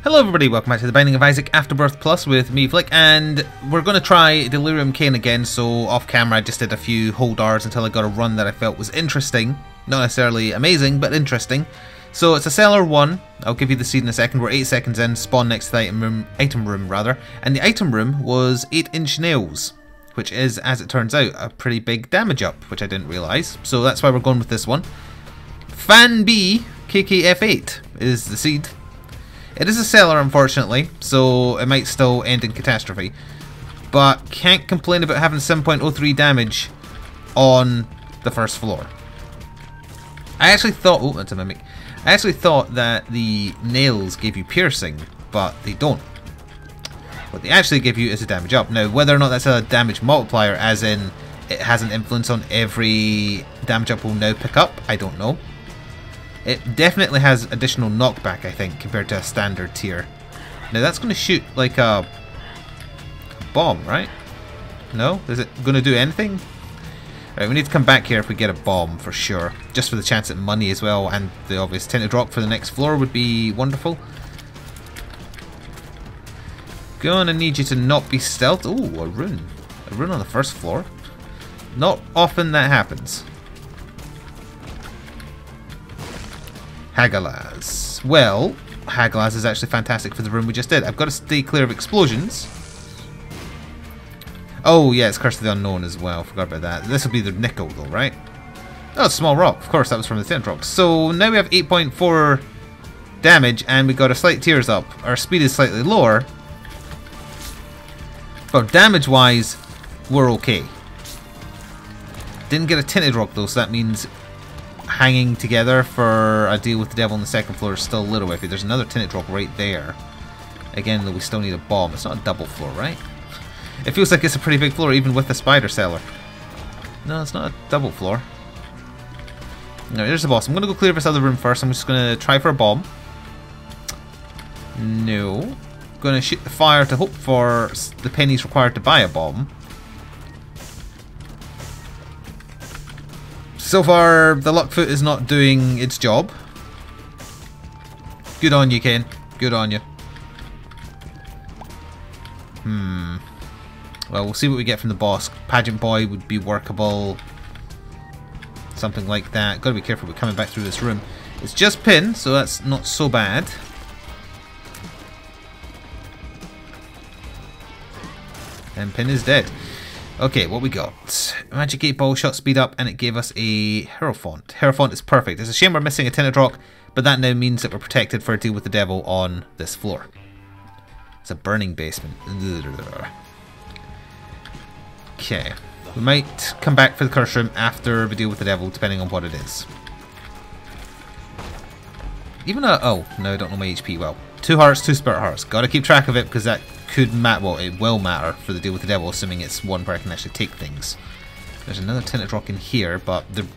Hello everybody, welcome back to the Binding of Isaac Afterbirth Plus with me, Flik, and we're going to try Delirious Cain again. So off camera I just did a few hold R's until I got a run that I felt was interesting. Not necessarily amazing, but interesting. So it's a cellar 1, I'll give you the seed in a second. We're 8 seconds in, spawn next to the item room, and the item room was 8-inch nails, which is, as it turns out, a pretty big damage up, which I didn't realise. So that's why we're going with this one. Fan B KKF8 is the seed. It is a cellar, unfortunately, so it might still end in catastrophe. But can't complain about having 7.03 damage on the first floor. I actually thought... oh, that's a mimic. I actually thought that the nails gave you piercing, but they don't. What they actually give you is a damage up. Now, whether or not that's a damage multiplier, as in it has an influence on every damage up we'll now pick up, I don't know. It definitely has additional knockback, I think, compared to a standard tier. Now that's going to shoot like a bomb, right? No? Is it going to do anything? Right, we need to come back here if we get a bomb, for sure. Just for the chance at money as well, and the obvious tinted rock for the next floor would be wonderful. Gonna need you to not be stealth. Ooh, a rune. A rune on the first floor. Not often that happens. Hagalaz. Well, Hagalaz is actually fantastic for the room we just did. I've got to stay clear of explosions. Oh yeah, it's Curse of the Unknown as well. Forgot about that. This will be the nickel though, right? Oh, it's small rock. Of course, that was from the tinted rock. So now we have 8.4 damage and we got a slight tears up. Our speed is slightly lower. But damage-wise, we're okay. Didn't get a tinted rock though, so that means hanging together for a deal with the devil on the second floor is still a little iffy. There's another tinted rock right there. Again, though, we still need a bomb. It's not a double floor, right? It feels like it's a pretty big floor, even with the spider cellar. No, it's not a double floor. No, there's the boss. I'm going to go clear this other room first. I'm just going to try for a bomb. No. Going to shoot the fire to hope for the pennies required to buy a bomb. So far, the luck foot is not doing its job. Good on you, Cain. Good on you. Well, we'll see what we get from the boss. Pageant boy would be workable. Something like that. Gotta be careful with coming back through this room. It's just Pin, so that's not so bad. And Pin is dead. Okay, what we got? Magic 8 ball shot speed up, and it gave us a Hierophant. Hierophant is perfect. It's a shame we're missing a tinted rock, but that now means that we're protected for a deal with the devil on this floor. It's a burning basement. Okay. We might come back for the curse room after we deal with the devil, depending on what it is. Even a... oh, no, I don't know my HP well. 2 hearts, 2 spirit hearts. Gotta keep track of it, because that could matter. Well, it will matter for the deal with the devil, assuming it's one where I can actually take things. There's another tinted rock in here, but the...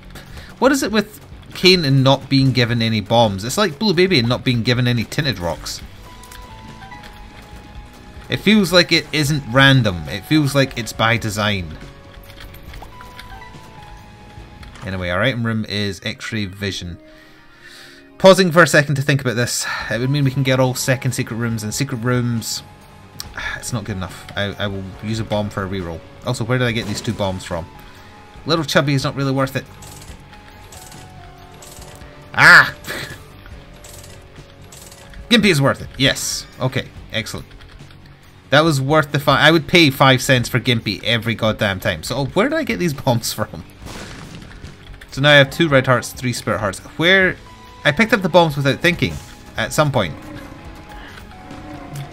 what is it with Cain and not being given any bombs? It's like Blue Baby and not being given any tinted rocks. It feels like it isn't random. It feels like it's by design. Anyway, our item room is X-ray vision. Pausing for a second to think about this. It would mean we can get all second secret rooms, and secret rooms... it's not good enough. I will use a bomb for a reroll. Also, where did I get these 2 bombs from? Little Chubby is not really worth it. Ah! Gimpy is worth it. Yes. Okay. Excellent. That was worth the I would pay 5 cents for Gimpy every goddamn time. So, where did I get these bombs from? So now I have 2 red hearts, 3 spirit hearts. Where... I picked up the bombs without thinking at some point.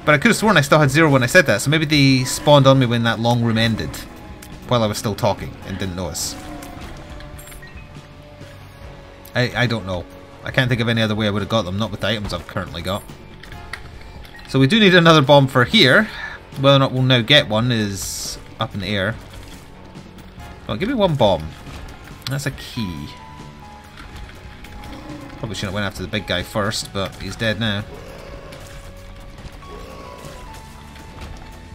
But I could have sworn I still had 0 when I said that, so maybe they spawned on me when that long room ended, while I was still talking and didn't notice. I don't know. I can't think of any other way I would have got them, not with the items I've currently got. So we do need another bomb for here. Whether or not we'll now get one is up in the air. Well, give me 1 bomb. That's a key. Probably shouldn't have went after the big guy first, but he's dead now.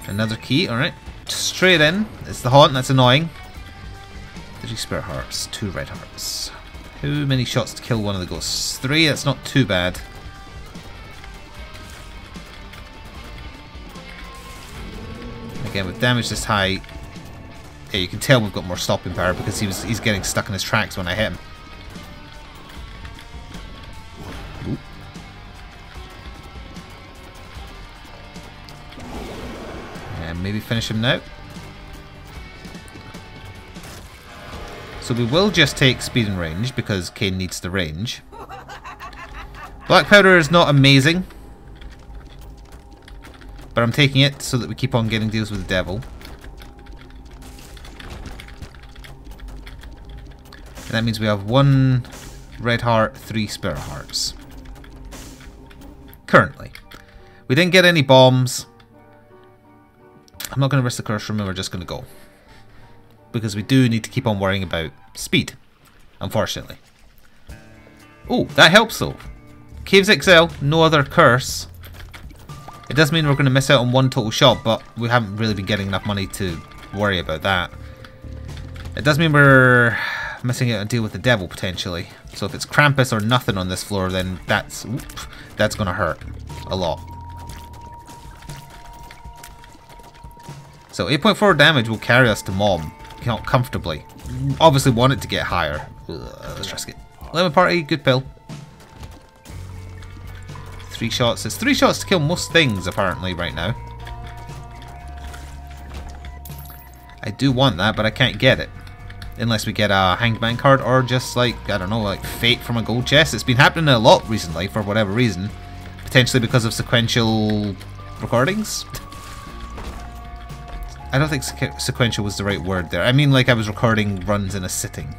Another key, alright. Straight in. It's the haunt, that's annoying. 3 spirit hearts, 2 red hearts. How many shots to kill one of the ghosts? 3, that's not too bad. Again, with damage this high, yeah, you can tell we've got more stopping power because he's getting stuck in his tracks when I hit him. Ooh. And maybe finish him now. So we will just take speed and range because Cain needs the range. Black powder is not amazing, but I'm taking it so that we keep on getting deals with the devil. And that means we have 1 red heart, 3 spirit hearts. Currently. We didn't get any bombs. I'm not going to risk the curse room and we're just going to go. Because we do need to keep on worrying about speed, unfortunately. Oh, that helps though. Caves XL, no other curse. It does mean we're going to miss out on 1 total shot, but we haven't really been getting enough money to worry about that. It does mean we're missing out on a deal with the devil, potentially. So if it's Krampus or nothing on this floor, then that's going to hurt a lot. So 8.4 damage will carry us to Mom. Not comfortably. Obviously want it to get higher. Let's risk it. Lemon Party, good pill. 3 shots. It's 3 shots to kill most things, apparently, right now. I do want that, but I can't get it. Unless we get a Hanged Man card, or just, like, I don't know, like Fate from a gold chest. It's been happening a lot recently, for whatever reason. Potentially because of sequential recordings? I don't think sequential was the right word there. I mean, like I was recording runs in a sitting.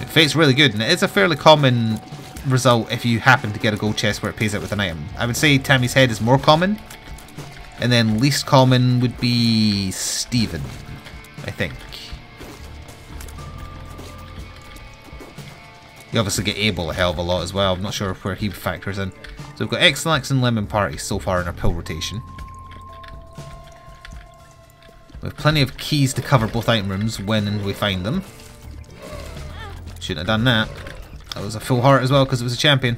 Fate's really good, and it is a fairly common result if you happen to get a gold chest where it pays out with an item. I would say Tammy's Head is more common, and then least common would be Steven, I think. You obviously get Abel a hell of a lot as well. I'm not sure where he factors in. So we've got X-Lax and Lemon Party so far in our pill rotation. We have plenty of keys to cover both item rooms when we find them. Shouldn't have done that. That was a full heart as well because it was a champion.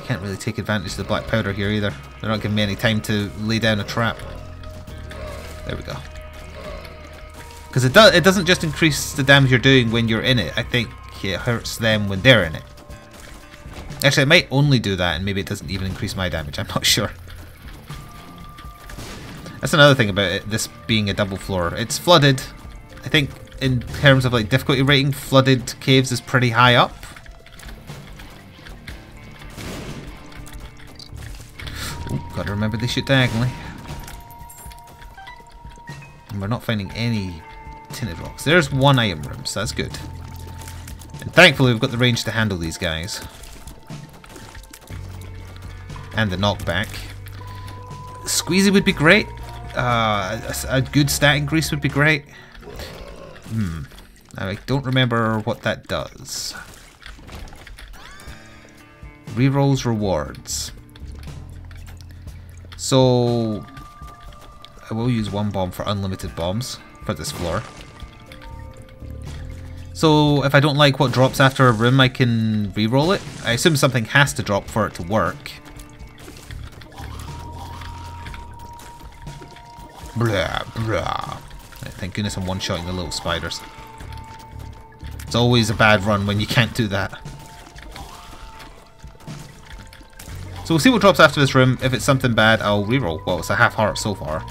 Can't really take advantage of the black powder here either. They're not giving me any time to lay down a trap. There we go. Because it doesn't just increase the damage you're doing when you're in it. I think it hurts them when they're in it. Actually, it might only do that, and maybe it doesn't even increase my damage. I'm not sure. That's another thing about it, this being a double floor. It's flooded. I think in terms of like difficulty rating, flooded caves is pretty high up. Ooh, gotta remember they shoot diagonally. And we're not finding any tinted rocks. There's 1 item room, so that's good. And thankfully we've got the range to handle these guys. And the knockback. Squeezy would be great. A good stat increase would be great. I don't remember what that does. Rerolls rewards. So I will use 1 bomb for unlimited bombs for this floor. So if I don't like what drops after a room, I can reroll it. I assume something has to drop for it to work. Blah, blah. Thank goodness I'm one-shotting the little spiders. It's always a bad run when you can't do that. So we'll see what drops after this room. If it's something bad, I'll reroll. Well, it's a half heart so far.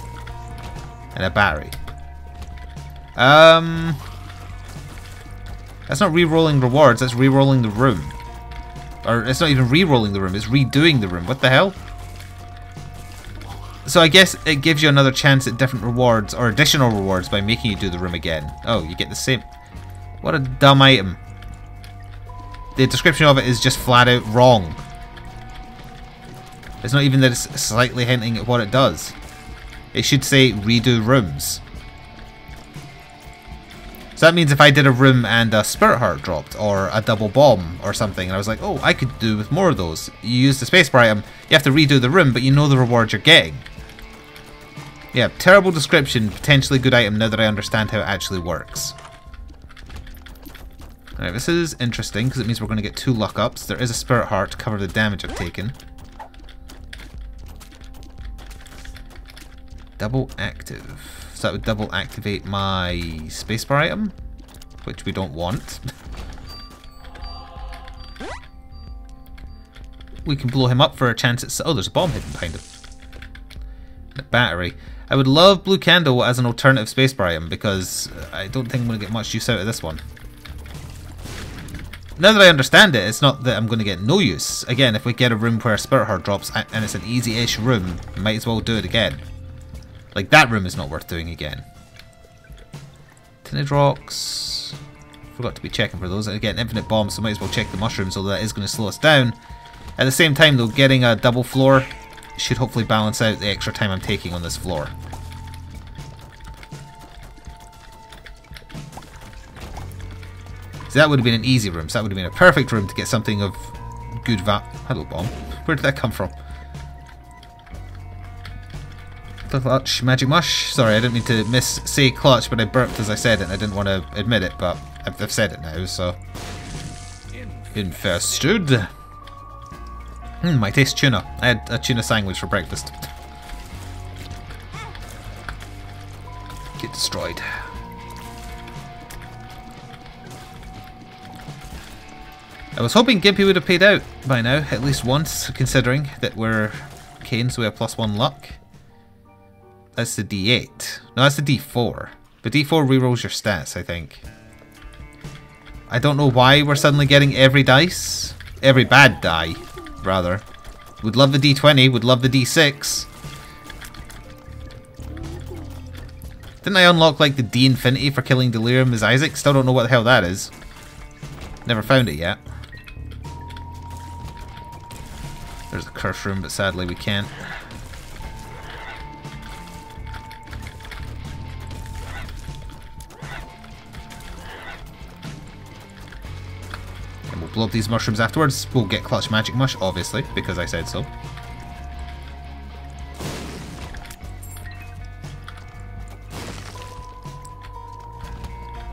And a battery. That's not re-rolling rewards, that's re-rolling the room. Or it's not even re-rolling the room, it's redoing the room. What the hell? So I guess it gives you another chance at different rewards, or additional rewards, by making you do the room again. Oh, you get the same. What a dumb item. The description of it is just flat out wrong. It's not even that it's slightly hinting at what it does. It should say redo rooms. So that means if I did a room and a spirit heart dropped, or a double bomb or something, and I was like, oh, I could do with more of those. You use the spacebar item, you have to redo the room, but you know the rewards you're getting. Yeah, terrible description, potentially good item now that I understand how it actually works. Alright, this is interesting because it means we're going to get 2 luck-ups. There is a spirit heart to cover the damage I've taken. Double active. So that would double activate my spacebar item, which we don't want. We can blow him up for a chance at... Oh, there's a bomb hidden behind him. And a battery. I would love Blue Candle as an alternative spacebar item because I don't think I'm going to get much use out of this one. Now that I understand it, it's not that I'm going to get no use. Again, if we get a room where a spirit heart drops and it's an easy-ish room, we might as well do it again. Like, that room is not worth doing again. Tinted rocks. Forgot to be checking for those. Again, infinite bombs, so might as well check the mushrooms, although that is going to slow us down. At the same time, though, getting a double floor should hopefully balance out the extra time I'm taking on this floor. So that would have been an easy room. So that would have been a perfect room to get something of good value. Hello, bomb. Where did that come from? Clutch, magic mush. Sorry, I didn't mean to say clutch, but I burped as I said it and I didn't want to admit it, but I've said it now, so. Infested. I taste tuna. I had a tuna sandwich for breakfast. Get destroyed. I was hoping Gimpy would have paid out by now, at least once, considering that we're Cain, so we have +1 luck. That's the D8. No, that's the D4. But D4 rerolls your stats, I think. I don't know why we're suddenly getting every dice. Every bad die, rather. Would love the D20, would love the D6. Didn't I unlock, like, the D infinity for killing Delirium as Isaac? Still don't know what the hell that is. Never found it yet. There's a curse room, but sadly we can't. And we'll blow up these mushrooms afterwards. We'll get Clutch Magic Mush, obviously, because I said so.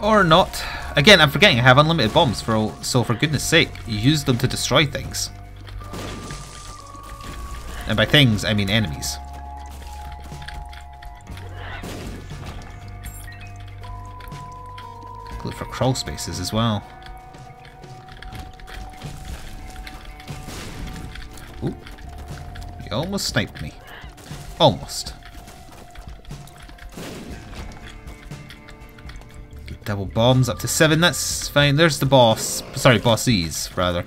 Or not. Again, I'm forgetting I have unlimited bombs, so for goodness sake, use them to destroy things. And by things, I mean enemies. Look for crawl spaces as well. Ooh. You almost sniped me. Almost. Double bombs up to 7, that's fine. There's the boss. Sorry, bossies, rather.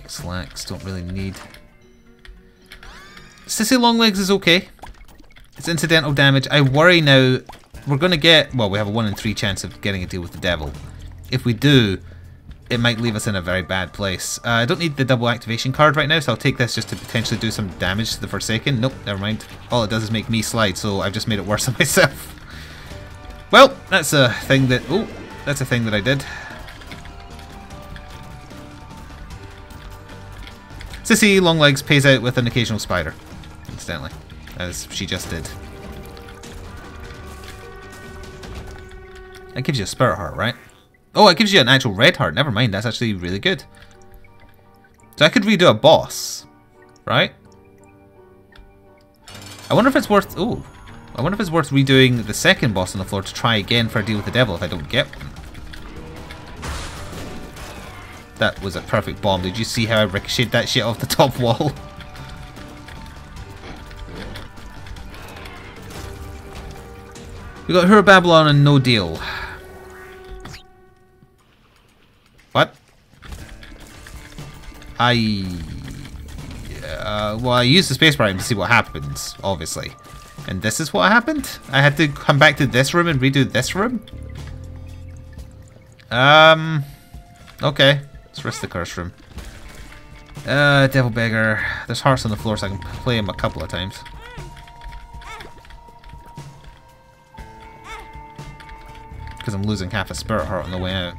Slacks, don't really need. Sissy Longlegs is okay. It's incidental damage. I worry now we're going to get... Well, we have a 1 in 3 chance of getting a deal with the devil. If we do, it might leave us in a very bad place. I don't need the double activation card right now, so I'll take this just to potentially do some damage to the Forsaken. Nope, never mind. All it does is make me slide, so I've just made it worse on myself. Well, that's a thing that... Oh, that's a thing that I did. Sissy Longlegs pays out with an occasional spider, incidentally, as she just did. That gives you a spirit heart, right? Oh, it gives you an actual red heart. Never mind, that's actually really good. So I could redo a boss, right? I wonder if it's worth... Oh, I wonder if it's worth redoing the second boss on the floor to try again for a deal with the devil if I don't get one. That was a perfect bomb. Did you see how I ricocheted that shit off the top wall? We got Hura Babylon and no deal. What? Well, I used the spacebar item to see what happens, obviously. And this is what happened? I had to come back to this room and redo this room? Okay. Let's risk the curse room. Devil Beggar. There's hearts on the floor so I can play him a couple of times. Because I'm losing half a spirit heart on the way out.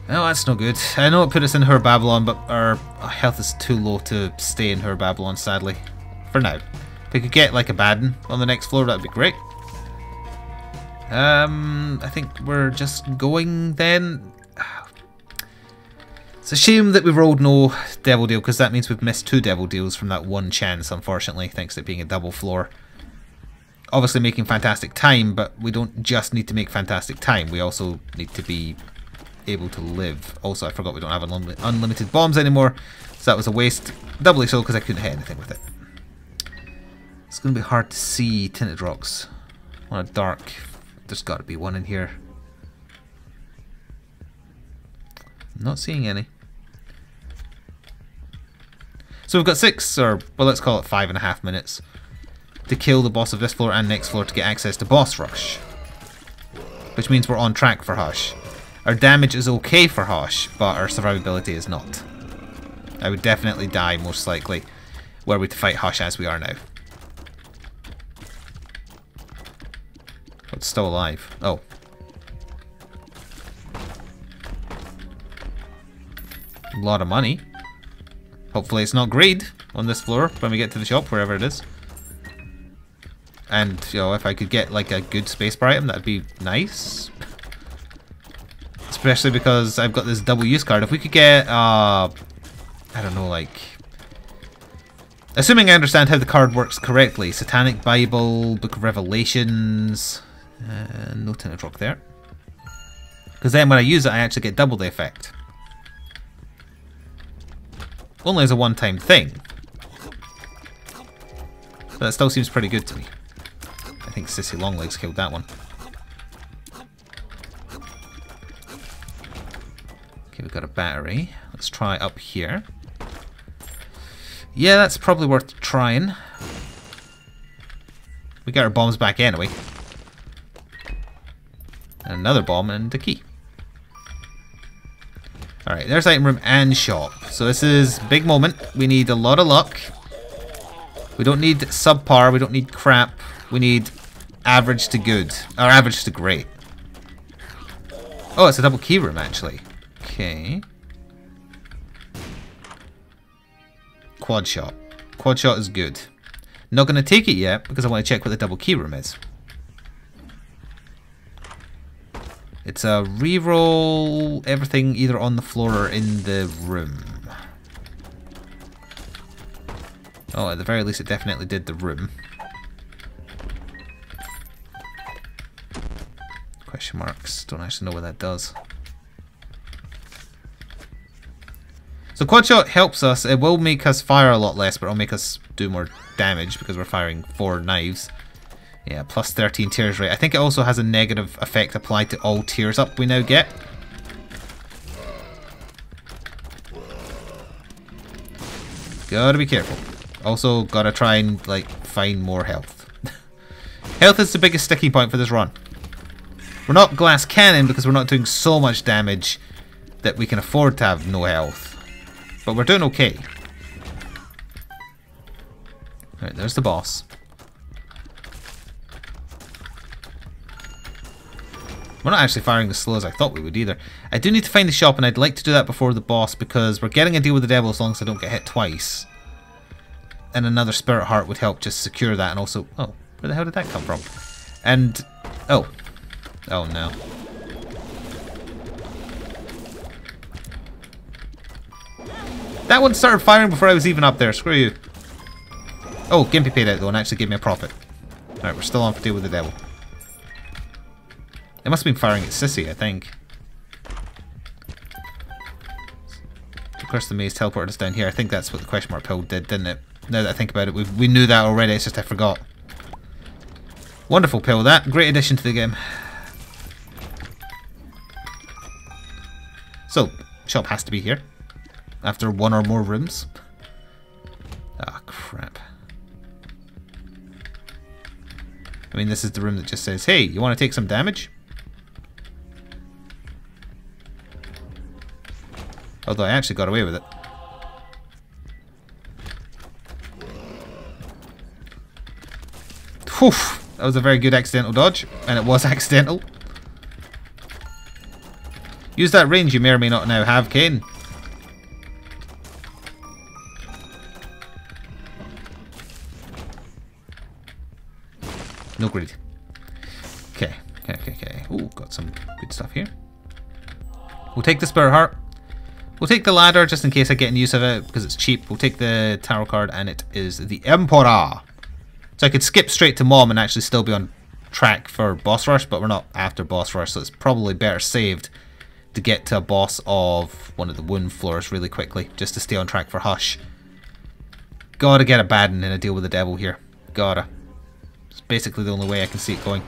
Oh, that's no good. I know it put us in Her Babylon, but our health is too low to stay in Her Babylon, sadly. For now. If we could get like a Baden on the next floor, that'd be great. I think we're just going then. It's a shame that we rolled no devil deal, because that means we've missed 2 devil deals from that one chance, unfortunately, thanks to it being a double floor. Obviously making fantastic time, but we don't just need to make fantastic time, we also need to be able to live. Also, I forgot we don't have unlimited bombs anymore, so that was a waste. Doubly so because I couldn't hit anything with it. It's going to be hard to see tinted rocks on a dark. There's got to be one in here. I'm not seeing any. So we've got 6, or well, let's call it 5.5 minutes to kill the boss of this floor and next floor to get access to boss rush, which means we're on track for Hush. Our damage is okay for Hush, but our survivability is not. I would definitely die, most likely, were we to fight Hush as we are now. But it's still alive. Oh. A lot of money. Hopefully it's not greed on this floor when we get to the shop, wherever it is. And, you know, if I could get like a good spacebar item, that'd be nice. Especially because I've got this double use card. If we could get, I don't know, like... Assuming I understand how the card works correctly. Satanic Bible, Book of Revelations... no tinted rock there. Because then when I use it, I actually get double the effect. Only as a one-time thing. But that still seems pretty good to me. I think Sissy Longlegs killed that one. Okay, we've got a battery. Let's try up here. Yeah, that's probably worth trying. We get our bombs back anyway. And another bomb and a key. Alright, there's item room and shop. So this is big moment. We need a lot of luck. We don't need subpar, we don't need crap. We need average to good. Or average to great. Oh, it's a double key room actually. Okay. Quad shot. Quad shot is good. Not going to take it yet because I want to check what the double key room is. It's a reroll everything either on the floor or in the room. Oh, at the very least it definitely did the room. Question marks. Don't actually know what that does. So quad shot helps us. It will make us fire a lot less, but it'll make us do more damage because we're firing 4 knives. Yeah, plus 13 tears rate. I think it also has a negative effect applied to all tears up we now get. Gotta be careful. Also, gotta try and, like, find more health. Health is the biggest sticking point for this run. We're not glass cannon because we're not doing so much damage that we can afford to have no health. But we're doing okay. Right, there's the boss. We're not actually firing as slow as I thought we would either. I do need to find the shop, and I'd like to do that before the boss because we're getting a deal with the devil as long as I don't get hit twice. And another spirit heart would help just secure that, and also... Oh, where the hell did that come from? And... Oh. Oh no. That one started firing before I was even up there, screw you. Oh, Gimpy paid out though and actually gave me a profit. Alright, we're still on for deal with the devil. It must have been firing at Sissy, I think. Of course the maze teleported us down here. I think that's what the question mark pill did, didn't it? Now that I think about it, we knew that already, it's just I forgot. Wonderful pill, that. Great addition to the game. So, shop has to be here. After 1 or more rooms. Ah, crap. I mean, this is the room that just says, hey, you want to take some damage? Although I actually got away with it. Whew, that was a very good accidental dodge, and it was accidental. Use that range you may or may not now have, Cain. No greed. Okay. Ooh, got some good stuff here. We'll take the Spirit Heart. We'll take the ladder just in case I get any use of it because it's cheap. We'll take the tarot card and it is the Emperor. So I could skip straight to Mom and actually still be on track for boss rush, but we're not after boss rush, so it's probably better saved to get to a boss of one of the wound floors really quickly just to stay on track for Hush. Gotta get a bad one in a deal with the devil here. Gotta. It's basically the only way I can see it going.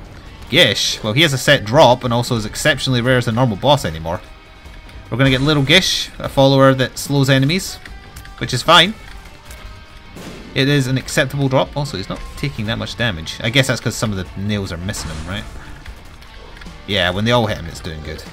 Gish. Well, he has a set drop and also is exceptionally rare as a normal boss anymore. We're going to get Little Gish, a follower that slows enemies, which is fine. It is an acceptable drop. Also, he's not taking that much damage. I guess that's because some of the nails are missing him, right? Yeah, when they all hit him, it's doing good.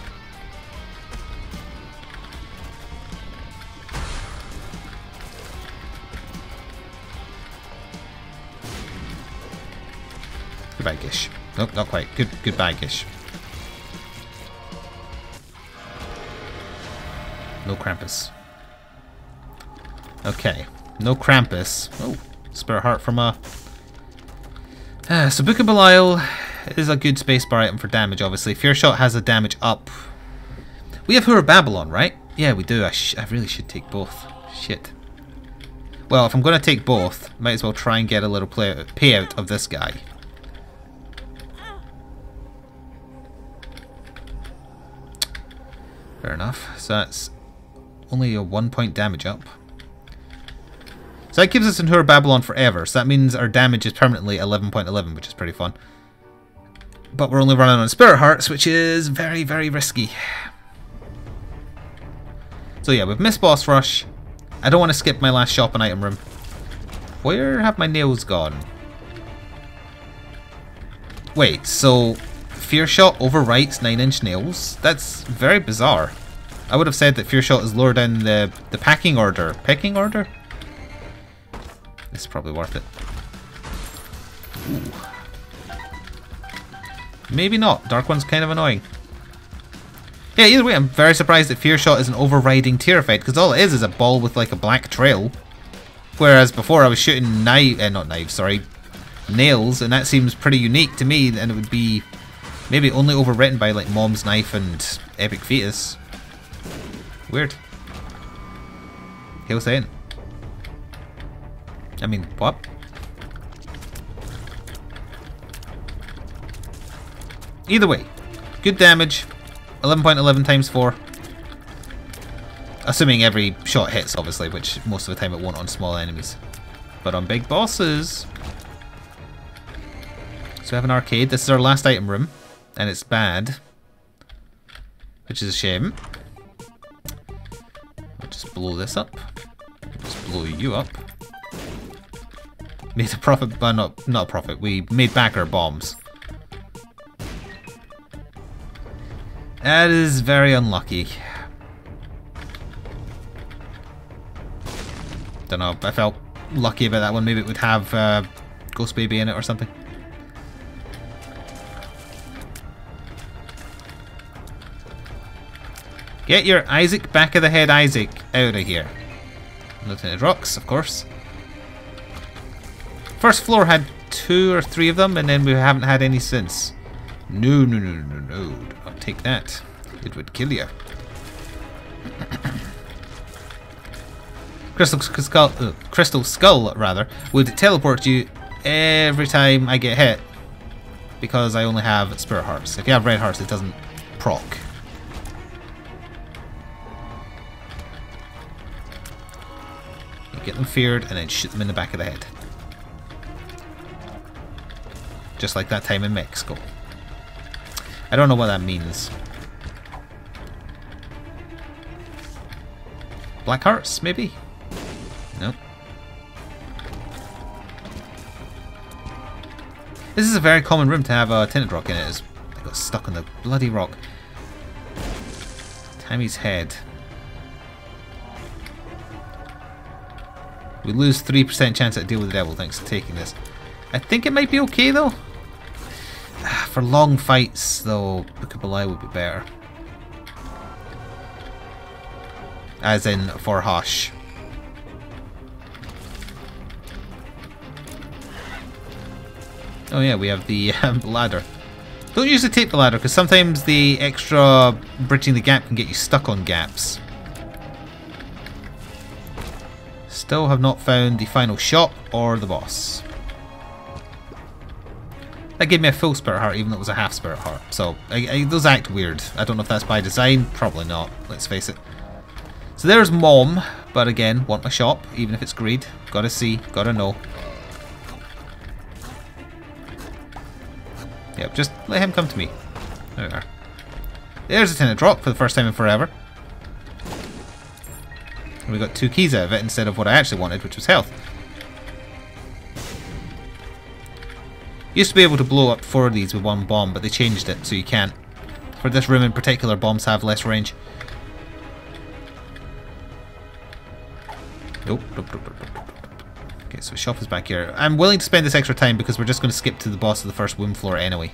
Goodbye, Gish. Nope, not quite. Goodbye, Gish. No Krampus. Okay, no Krampus. Oh, Spirit Heart from a... so Book of Belial is a good spacebar item for damage, obviously. Fear Shot has a damage up. We have Who of Babylon, right? Yeah, we do. I really should take both. Shit. Well, if I'm going to take both, might as well try and get a little payout of this guy. Fair enough. So that's only a 1 point damage up. So that gives us Who of Babylon forever. So that means our damage is permanently 11.11, which is pretty fun. But we're only running on Spirit Hearts, which is very, very risky. So yeah, we've missed boss rush. I don't want to skip my last shop and item room. Where have my nails gone? Wait, so Fear Shot overwrites 9-inch nails? That's very bizarre. I would have said that Fear Shot is lower down the packing order. Pecking order? This is probably worth it. Ooh. Maybe not. Dark One's kind of annoying. Yeah, either way, I'm very surprised that Fear Shot is an overriding tier effect, because all it is a ball with like a black trail. Whereas before I was shooting nails, and that seems pretty unique to me, and it would be maybe only overwritten by like Mom's Knife and Epic Fetus. Weird. Hail Satan. I mean, what? Either way, good damage. 11.11 times 4. Assuming every shot hits, obviously, which most of the time it won't on small enemies. But on big bosses... So we have an arcade. This is our last item room. And it's bad. Which is a shame. We'll just blow this up. Just blow you up. Made a profit, but not a profit. We made back our bombs. That is very unlucky. Don't know. I felt lucky about that one. Maybe it would have Ghost Baby in it or something. Get your Isaac back of the head Isaac out of here. Lieutenant Rocks, of course. First floor had 2 or 3 of them, and then we haven't had any since. No. Do not take that. It would kill you. Crystal Skull, rather, would teleport you every time I get hit, because I only have Spirit Hearts. If you have Red Hearts, it doesn't proc. You get them feared, and then shoot them in the back of the head. Just like that time in Mexico. I don't know what that means. Black Hearts, maybe? Nope. This is a very common room to have a tinted rock in it. I got stuck on the bloody rock. Tammy's head. We lose 3% chance at deal with the devil thanks to taking this. I think it might be okay though. For long fights though, Book of Belial would be better. as in for Hush. Oh yeah, we have the ladder. Don't usually take the ladder because sometimes the extra bridging the gap can get you stuck on gaps. Still have not found the final shop or the boss. That gave me a full spirit heart even though it was a half spirit heart. So those act weird. I don't know if that's by design. Probably not, let's face it. So there's Mom, but again, want my shop, even if it's greed. Gotta see, gotta know. Yep, just let him come to me. There we are. There's a tinted rock for the first time in forever. And we got 2 keys out of it instead of what I actually wanted, which was health. Used to be able to blow up 4 of these with 1 bomb, but they changed it, so you can't. For this room in particular, bombs have less range. Nope. Okay, so shop is back here. I'm willing to spend this extra time because we're just going to skip to the boss of the first womb floor anyway.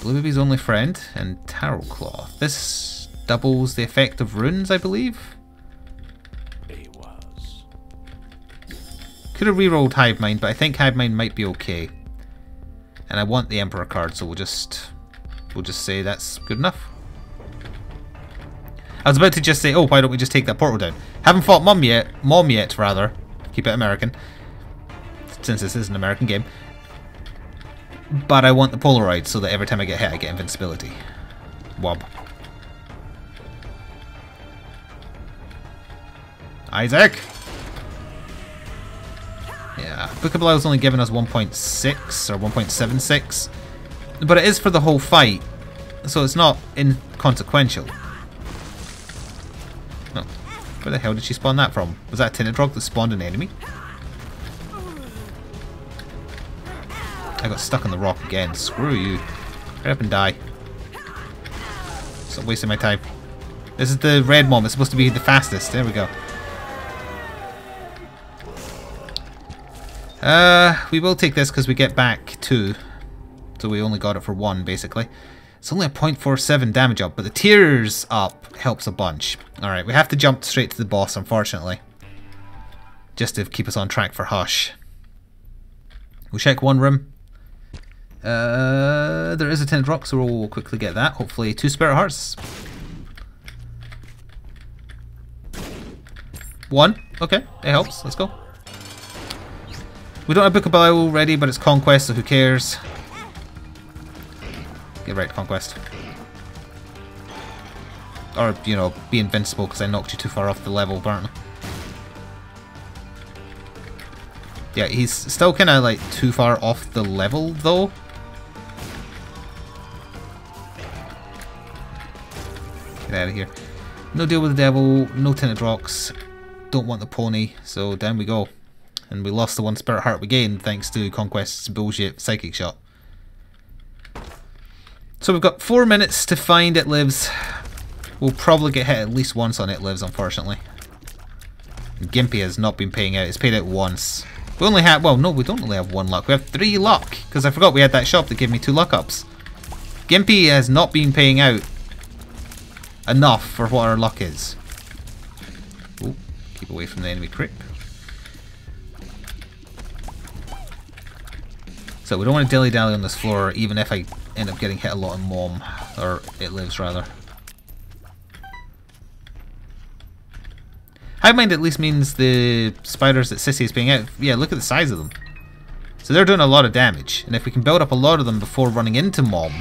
Blue Baby's only friend and Tarot Cloth. This doubles the effect of runes, I believe. Could have re-rolled Hive Mind, but I think Hive Mind might be okay. And I want the Emperor card, so we'll just say that's good enough. I was about to just say, oh, why don't we just take that portal down? Haven't fought Mom yet, rather. Keep it American, since this is an American game. But I want the Polaroid so that every time I get hit, I get invincibility. Wob. Isaac. Yeah, Book of Belial's only given us 1.6 or 1.76, but it is for the whole fight, so it's not inconsequential. No. Where the hell did she spawn that from? Was that a tinted rock that spawned an enemy? I got stuck on the rock again. Screw you. Hurry up and die. Stop wasting my time. This is the red mom. It's supposed to be the fastest. There we go. We will take this because we get back 2. So we only got it for 1, basically. It's only a 0.47 damage up, but the tears up helps a bunch. Alright, we have to jump straight to the boss, unfortunately. Just to keep us on track for Hush. We'll check 1 room. There is a tinted rock, so we'll quickly get that. Hopefully 2 spirit hearts. 1. Okay, it helps. Let's go. We don't have Book of Belial ready, but it's Conquest, so who cares? Get right, Conquest. Or, you know, be invincible because I knocked you too far off the level, apparently. Yeah, he's still kind of like too far off the level, though. Get out of here. No deal with the devil, no tinted rocks. Don't want the pony, so down we go. And we lost the 1 spirit heart we gained thanks to Conquest's bullshit psychic shot. So we've got 4 minutes to find It Lives. We'll probably get hit at least once on It Lives, unfortunately. And Gimpy has not been paying out. It's paid out once. We only have, well, no, we don't only have 1 luck. We have 3 luck, because I forgot we had that shop that gave me 2 luck ups. Gimpy has not been paying out enough for what our luck is. Ooh, keep away from the enemy creep. So we don't want to dilly-dally on this floor, even if I end up getting hit a lot on Mom. Or It Lives, rather. Hive Mind at least means the spiders that Sissy is paying out. Yeah, look at the size of them. So they're doing a lot of damage. And if we can build up a lot of them before running into Mom,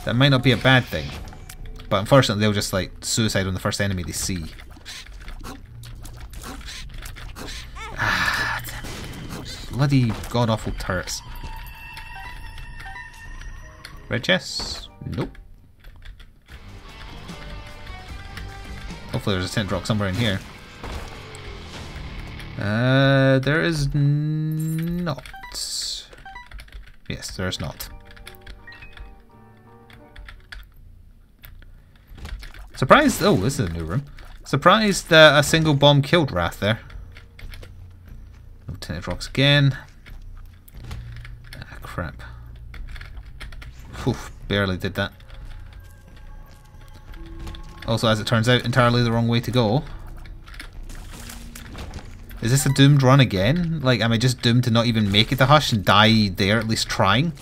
that might not be a bad thing. But unfortunately, they'll just like suicide on the first enemy they see. Ah, bloody god-awful turrets. Red chest? Nope. Hopefully there's a tinted rock somewhere in here. There is not. Yes, there is not. Surprised. Oh, this is a new room. Surprised that a single bomb killed Wrath there. No tinted rocks again. Ah, crap. Oof, barely did that. Also, as it turns out, entirely the wrong way to go. Is this a doomed run again? Like, am I just doomed to not even make it to Hush and die there, at least trying?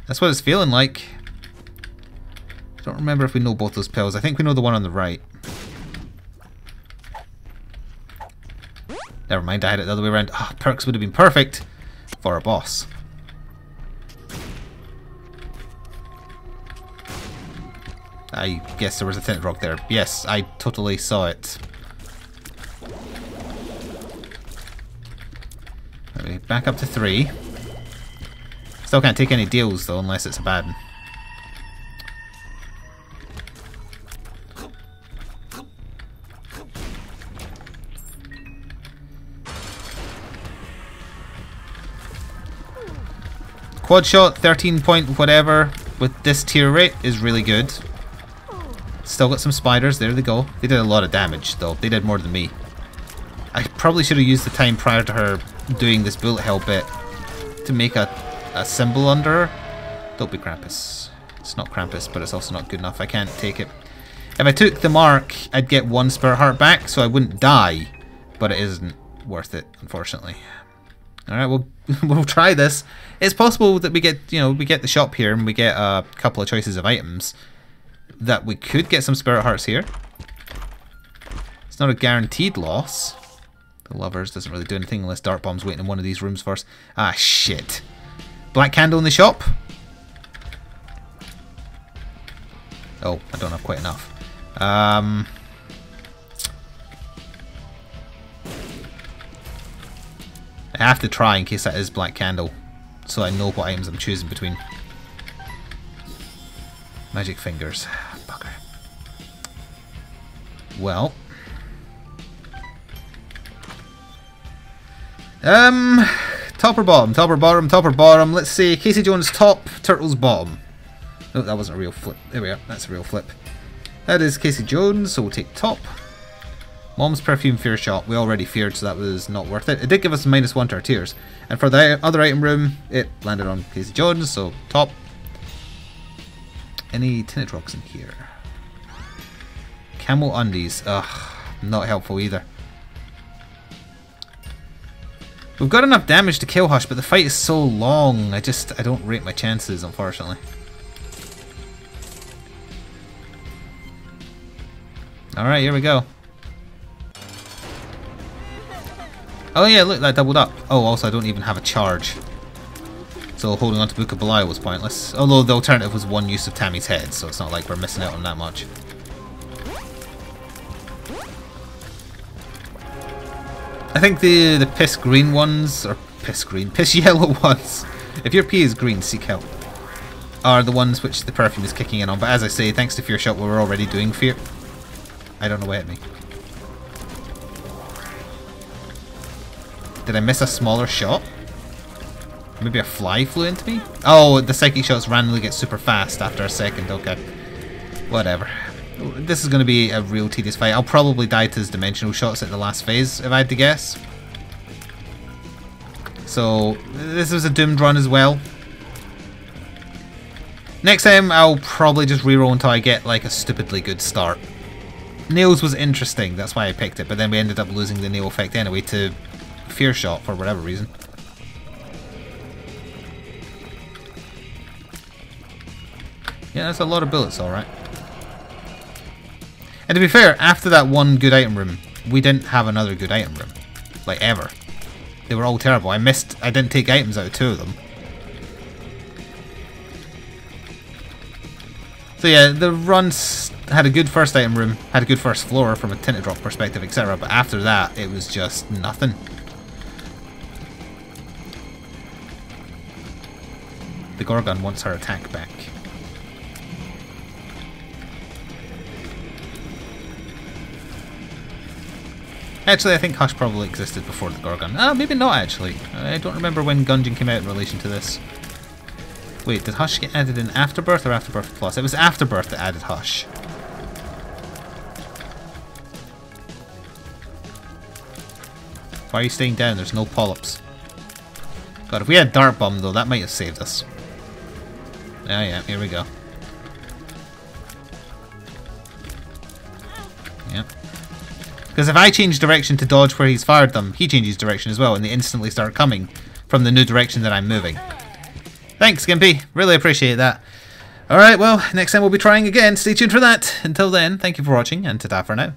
That's what it's feeling like. I don't remember if we know both those pills. I think we know the one on the right. Never mind, I had it the other way around. Ah, perks would have been perfect for a boss. I guess there was a tinted rock there. Yes, I totally saw it. Okay, back up to 3. Still can't take any deals though, unless it's a bad one. Quad shot, 13 point whatever, with this tier rate is really good. Still got some spiders, there they go. They did a lot of damage though, they did more than me. I probably should have used the time prior to her doing this bullet hell bit to make a symbol under her. Don't be Krampus. It's not Krampus, but it's also not good enough. I can't take it. If I took the mark, I'd get 1 spirit heart back, so I wouldn't die. But it isn't worth it, unfortunately. Alright, we'll try this. It's possible that we get, we get the shop here and we get a couple of choices of items. That we could get some spirit hearts here. It's not a guaranteed loss. The lovers doesn't really do anything unless Dart Bomb's waiting in one of these rooms first. Ah, shit. Black candle in the shop. Oh, I don't have quite enough. I have to try in case that is black candle, so I know what items I'm choosing between. Magic fingers. Bugger. Well. Top or bottom? Top or bottom? Top or bottom? Let's see. Casey Jones top, Turtles bottom. No, that wasn't a real flip. There we are. That's a real flip. That is Casey Jones, so we'll take top. Mom's perfume fear shot. We already feared, so that was not worth it. It did give us -1 to our tiers. And for the other item room, it landed on Casey Jones, so top. Any tinted rocks in here? Camel undies. Ugh, not helpful either. We've got enough damage to kill Hush, but the fight is so long. I don't rate my chances, unfortunately. Alright, here we go. Oh yeah, look, that doubled up. Oh, also I don't even have a charge. So holding on to Book of Belial was pointless. Although the alternative was 1 use of Tammy's head, so it's not like we're missing out on that much. I think the piss green ones, or piss yellow ones, if your pee is green, seek help, are the ones which the perfume is kicking in on. But as I say, thanks to Fear Shot, we were already doing fear. I don't know what hit me. Did I miss a smaller shot? Maybe a fly flew into me? Oh, the psychic shots randomly get super fast after a second. Okay. Whatever. This is going to be a real tedious fight. I'll probably die to his dimensional shots at the last phase, if I had to guess. So, this was a doomed run as well. Next time, I'll probably just reroll until I get like a stupidly good start. Nails was interesting, that's why I picked it, but then we ended up losing the nail effect anyway to Fear Shot for whatever reason. Yeah, that's a lot of bullets, alright. And to be fair, after that one good item room, we didn't have another good item room. Like, ever. They were all terrible. I didn't take items out of 2 of them. So yeah, the runs had a good first item room, had a good first floor from a tinted rock perspective, etc. But after that, it was just nothing. The Gorgon wants her attack back. Actually, I think Hush probably existed before the Gorgon. Ah, maybe not actually. I don't remember when Gungeon came out in relation to this. Wait, did Hush get added in Afterbirth or Afterbirth Plus? It was Afterbirth that added Hush. Why are you staying down? There's no polyps. God, if we had Dart Bomb though, that might have saved us. Oh yeah, here we go. Yeah. Because if I change direction to dodge where he's fired them, he changes direction as well, and they instantly start coming from the new direction that I'm moving. Thanks, Gimpy. Really appreciate that. Alright, well, next time we'll be trying again. Stay tuned for that. Until then, thank you for watching, and ta-ta for now.